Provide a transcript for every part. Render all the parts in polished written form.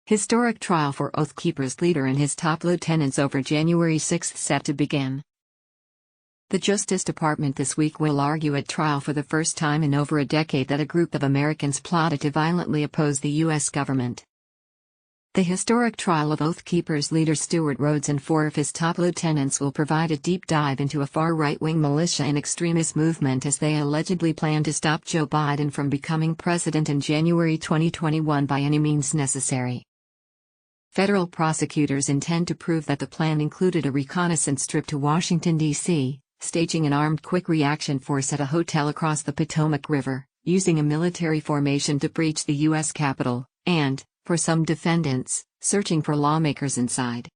Historic trial for Oath Keepers leader and his top lieutenants over January 6 set to begin. The Justice Department this week will argue at trial for the first time in over a decade that a group of Americans plotted to violently oppose the U.S. government. The historic trial of Oath Keepers leader Stewart Rhodes and 4 of his top lieutenants will provide a deep dive into a far right-wing militia and extremist movement as they allegedly plan to stop Joe Biden from becoming president in January 2021 by any means necessary. Federal prosecutors intend to prove that the plan included a reconnaissance trip to Washington, D.C., staging an armed quick reaction force at a hotel across the Potomac River, using a military formation to breach the U.S. Capitol, and, for some defendants, searching for lawmakers inside.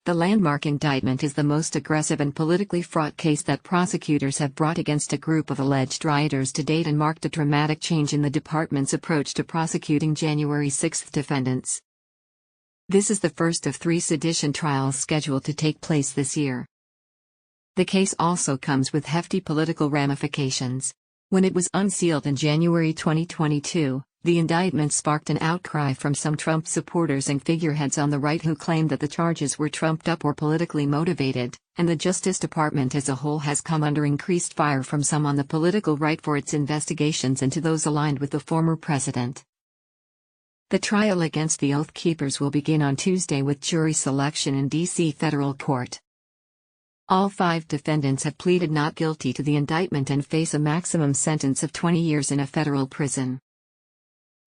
The landmark indictment is the most aggressive and politically fraught case that prosecutors have brought against a group of alleged rioters to date and marked a dramatic change in the department's approach to prosecuting January 6 defendants. This is the first of 3 sedition trials scheduled to take place this year. The case also comes with hefty political ramifications. When it was unsealed in January 2022, the indictment sparked an outcry from some Trump supporters and figureheads on the right who claimed that the charges were trumped up or politically motivated, and the Justice Department as a whole has come under increased fire from some on the political right for its investigations into those aligned with the former president. The trial against the Oath Keepers will begin on Tuesday with jury selection in D.C. federal court. All 5 defendants have pleaded not guilty to the indictment and face a maximum sentence of 20 years in a federal prison.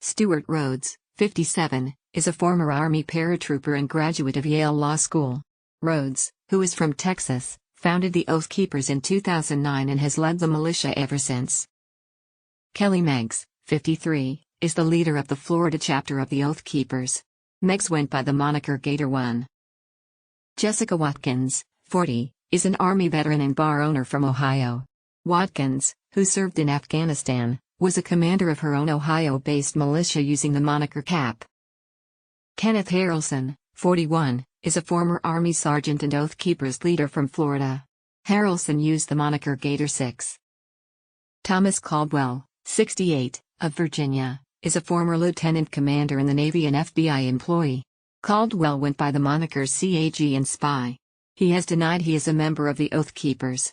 Stewart Rhodes, 57, is a former Army paratrooper and graduate of Yale Law School. Rhodes, who is from Texas, founded the Oath Keepers in 2009 and has led the militia ever since. Kelly Meggs, 53, is the leader of the Florida chapter of the Oath Keepers. Meggs went by the moniker Gator 1. Jessica Watkins, 40, is an Army veteran and bar owner from Ohio. Watkins, who served in Afghanistan, was a commander of her own Ohio-based militia using the moniker CAP. Kenneth Harrelson, 41, is a former Army sergeant and Oath Keepers leader from Florida. Harrelson used the moniker Gator 6. Thomas Caldwell, 68, of Virginia, is a former lieutenant commander in the Navy and FBI employee. Caldwell went by the monikers CAG and Spy. He has denied he is a member of the Oath Keepers.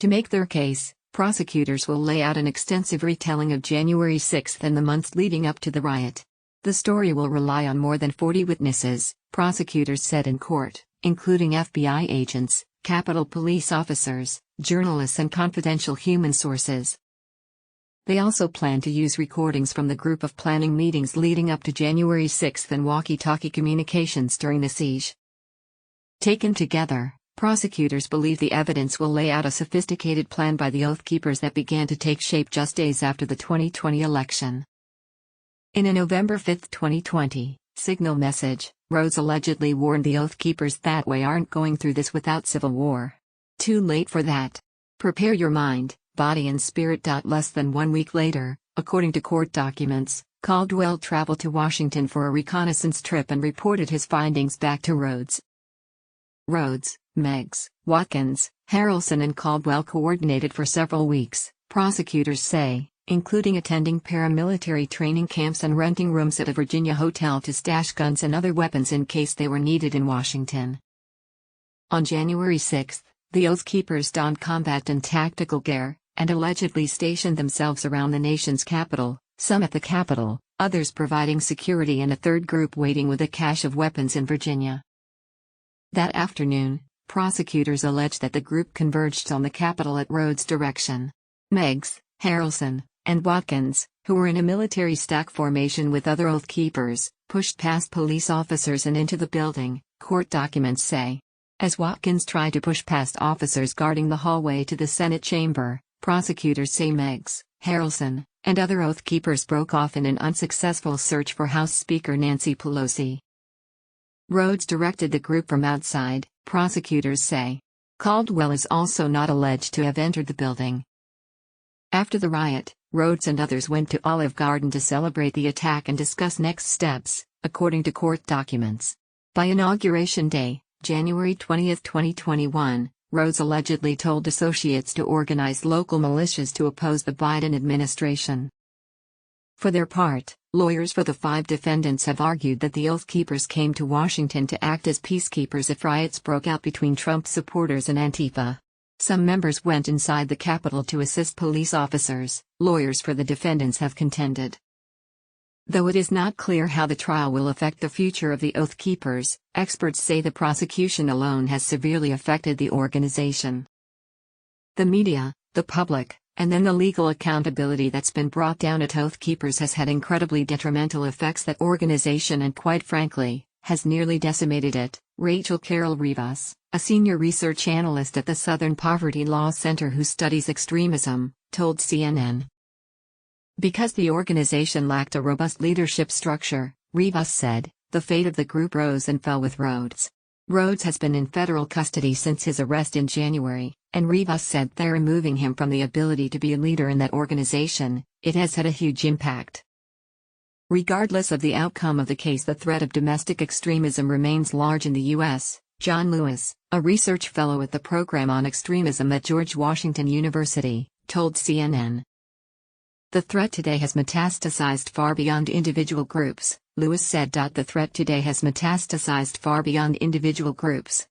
To make their case, prosecutors will lay out an extensive retelling of January 6 and the months leading up to the riot. The story will rely on more than 40 witnesses, prosecutors said in court, including FBI agents, Capitol Police officers, journalists and confidential human sources. They also plan to use recordings from the group of planning meetings leading up to January 6 and walkie-talkie communications during the siege. Taken together, prosecutors believe the evidence will lay out a sophisticated plan by the Oath Keepers that began to take shape just days after the 2020 election. In a November 5, 2020, signal message, Rhodes allegedly warned the Oath Keepers that we aren't going through this without civil war. Too late for that. Prepare your mind, body and spirit. Less than 1 week later, according to court documents, Caldwell traveled to Washington for a reconnaissance trip and reported his findings back to Rhodes. Rhodes, Meggs, Watkins, Harrelson and Caldwell coordinated for several weeks, prosecutors say, including attending paramilitary training camps and renting rooms at a Virginia hotel to stash guns and other weapons in case they were needed in Washington. On January 6, the Oath Keepers donned combat and tactical gear, and allegedly stationed themselves around the nation's capital, some at the Capitol, others providing security and a third group waiting with a cache of weapons in Virginia. That afternoon, prosecutors alleged that the group converged on the Capitol at Rhodes' direction. Meggs, Harrelson, and Watkins, who were in a military stack formation with other Oath Keepers, pushed past police officers and into the building, court documents say. As Watkins tried to push past officers guarding the hallway to the Senate chamber, prosecutors say Meggs, Harrelson, and other Oath Keepers broke off in an unsuccessful search for House Speaker Nancy Pelosi. Rhodes directed the group from outside, prosecutors say. Caldwell is also not alleged to have entered the building. After the riot, Rhodes and others went to Olive Garden to celebrate the attack and discuss next steps, according to court documents. By Inauguration Day, January 20, 2021, Rhodes allegedly told associates to organize local militias to oppose the Biden administration. For their part, lawyers for the 5 defendants have argued that the Oath Keepers came to Washington to act as peacekeepers if riots broke out between Trump supporters and Antifa. Some members went inside the Capitol to assist police officers, lawyers for the defendants have contended. Though it is not clear how the trial will affect the future of the Oath Keepers, experts say the prosecution alone has severely affected the organization. The media, the public, and then the legal accountability that's been brought down at Oath Keepers has had incredibly detrimental effects that organization and quite frankly, has nearly decimated it, Rachel Carroll Rivas, a senior research analyst at the Southern Poverty Law Center who studies extremism, told CNN. Because the organization lacked a robust leadership structure, Rivas said, the fate of the group rose and fell with Rhodes. Rhodes has been in federal custody since his arrest in January, and Rivas said that removing him from the ability to be a leader in that organization, it has had a huge impact. Regardless of the outcome of the case, the threat of domestic extremism remains large in the U.S., John Lewis, a research fellow at the Program on Extremism at George Washington University, told CNN. The threat today has metastasized far beyond individual groups, Lewis said. The threat today has metastasized far beyond individual groups.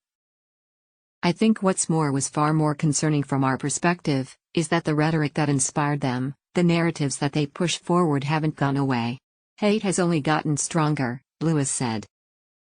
I think what's more was far more concerning from our perspective, is that the rhetoric that inspired them, the narratives that they push forward haven't gone away. Hate has only gotten stronger, Lewis said.